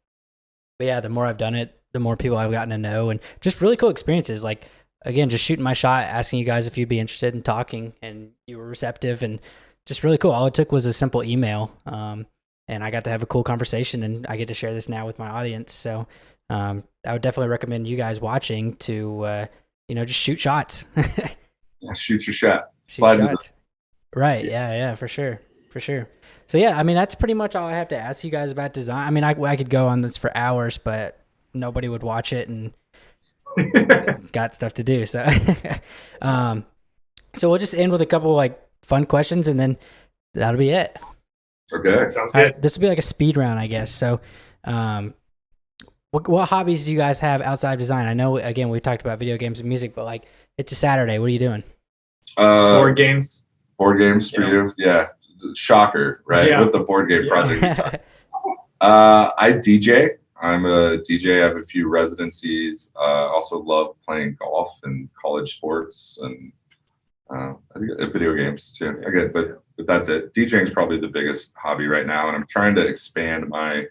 [SPEAKER 1] yeah, the more I've done it, the more people I've gotten to know, and just really cool experiences. Like, again, just shooting my shot, asking you guys if you'd be interested in talking, and you were receptive, and just really cool. All it took was a simple email. And I got to have a cool conversation, and I get to share this now with my audience. So I would definitely recommend you guys watching to, just shoot shots.
[SPEAKER 2] Shoot your shot.
[SPEAKER 1] Slide shots. Right. Yeah, for sure. So yeah, I mean, that's pretty much all I have to ask you guys about design. I mean, I could go on this for hours, but nobody would watch it, and got stuff to do. So, so we'll just end with a couple like fun questions, and then that'll be it.
[SPEAKER 2] Okay.
[SPEAKER 3] Sounds good.
[SPEAKER 1] This will be like a speed round, I guess. So, what hobbies do you guys have outside of design? I know, again, we talked about video games and music, but like, it's a Saturday. What are you doing?
[SPEAKER 3] Board games.
[SPEAKER 2] Board games for you? Yeah. Shocker, right?
[SPEAKER 3] Yeah.
[SPEAKER 2] With the board game project. I DJ. I'm a DJ. I have a few residencies. Also love playing golf and college sports, and I think video games too. But that's it. DJing is probably the biggest hobby right now, and I'm trying to expand my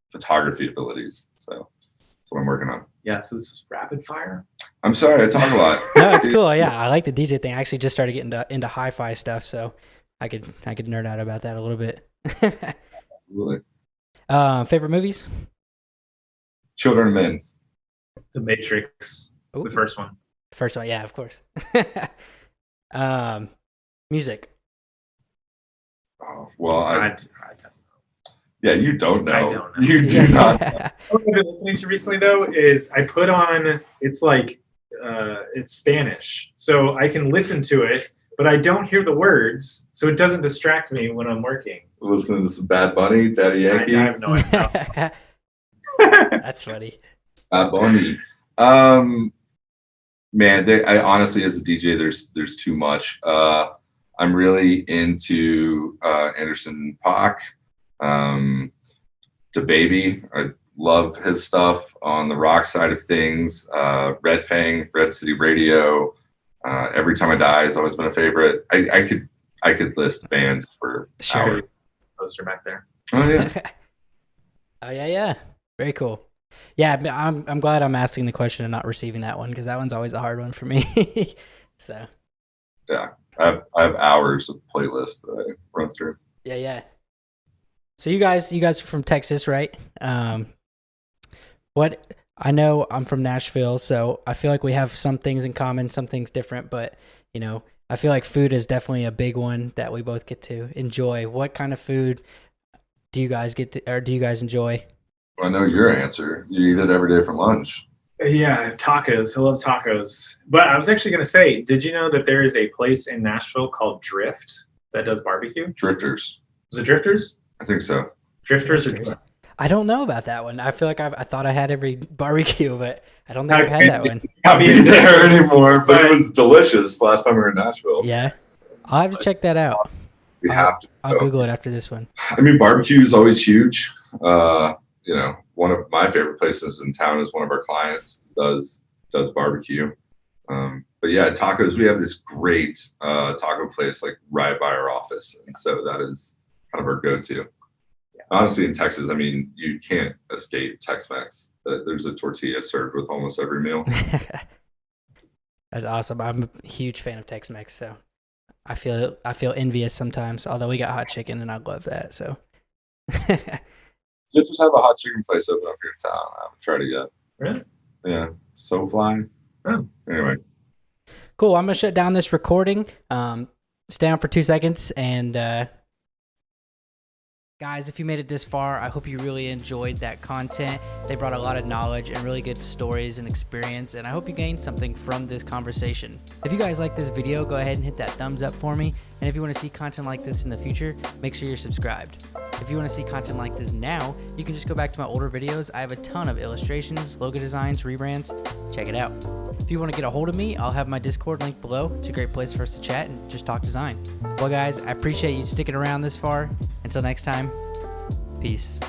[SPEAKER 2] photography abilities. So that's what I'm working on.
[SPEAKER 3] Yeah. So this was rapid fire.
[SPEAKER 2] I'm sorry, I talk a lot.
[SPEAKER 1] No, it's cool. Yeah, I like the DJ thing. I actually just started getting into hi-fi stuff, so I could nerd out about that a little bit.
[SPEAKER 2] Really?
[SPEAKER 1] Favorite movies?
[SPEAKER 2] Children of Men.
[SPEAKER 3] The Matrix.
[SPEAKER 1] Ooh.
[SPEAKER 3] The first one.
[SPEAKER 1] First one, yeah, of course. Music.
[SPEAKER 2] Oh, well,
[SPEAKER 3] I don't know.
[SPEAKER 2] Yeah, you don't know.
[SPEAKER 3] I don't know.
[SPEAKER 2] You do not know.
[SPEAKER 3] What I've been listening to recently, though, is I put on, it's like, it's Spanish. So I can listen to it, but I don't hear the words, so it doesn't distract me when I'm working.
[SPEAKER 2] Listening to some Bad Bunny, Daddy Yankee.
[SPEAKER 3] I have no idea.
[SPEAKER 1] That's funny.
[SPEAKER 2] Bad Bunny. Man, I honestly, as a DJ, there's too much. I'm really into Anderson .Paak, DaBaby. I love his stuff on the rock side of things. Red Fang, Red City Radio. Every Time I Die has always been a favorite. I could list bands for hours.
[SPEAKER 3] Poster back there.
[SPEAKER 2] Oh yeah.
[SPEAKER 1] Oh yeah. Very cool. Yeah, I'm glad I'm asking the question and not receiving that one, because that one's always a hard one for me. So.
[SPEAKER 2] Yeah, I have hours of playlists that I run through.
[SPEAKER 1] Yeah. So you guys are from Texas, right? What I know, I'm from Nashville, so I feel like we have some things in common, some things different, but I feel like food is definitely a big one that we both get to enjoy. What kind of food do you guys enjoy?
[SPEAKER 2] I know your answer. You eat it every day for lunch.
[SPEAKER 3] Yeah, tacos. I love tacos. But I was actually going to say, did you know that there is a place in Nashville called Drift that does barbecue?
[SPEAKER 2] Drifters.
[SPEAKER 3] Was it Drifters?
[SPEAKER 2] I think so.
[SPEAKER 3] Drifters. Or Drift?
[SPEAKER 1] I don't know about that one. I feel like I thought I had every barbecue, but I don't think I've had that one.
[SPEAKER 2] Not being there anymore, but it was delicious last time we were in Nashville.
[SPEAKER 1] Yeah. I'll have to check that out.
[SPEAKER 2] We have to.
[SPEAKER 1] I'll Google it after this one.
[SPEAKER 2] I mean, barbecue is always huge. You know, one of my favorite places in town is one of our clients does barbecue. But yeah, tacos. We have this great taco place like right by our office, and so that is kind of our go-to. Honestly, in Texas, I mean, you can't escape Tex-Mex. There's a tortilla served with almost every meal.
[SPEAKER 1] That's awesome. I'm a huge fan of Tex-Mex, so I feel envious sometimes. Although we got hot chicken, and I love that. So
[SPEAKER 2] You just have a hot chicken place open up here in town. I haven't tried it yet.
[SPEAKER 3] Really?
[SPEAKER 2] Yeah, so fly.
[SPEAKER 3] Oh.
[SPEAKER 2] Anyway,
[SPEAKER 1] cool. I'm gonna shut down this recording. Stay on for 2 seconds, and guys, if you made it this far, I hope you really enjoyed that content. They brought a lot of knowledge and really good stories and experience, and I hope you gained something from this conversation. If you guys like this video, go ahead and hit that thumbs up for me. And if you want to see content like this in the future, make sure you're subscribed. If you want to see content like this now, you can just go back to my older videos. I have a ton of illustrations, logo designs, rebrands. Check it out. If you want to get a hold of me, I'll have my Discord link below. It's a great place for us to chat and just talk design. Well, guys, I appreciate you sticking around this far. Until next time, peace.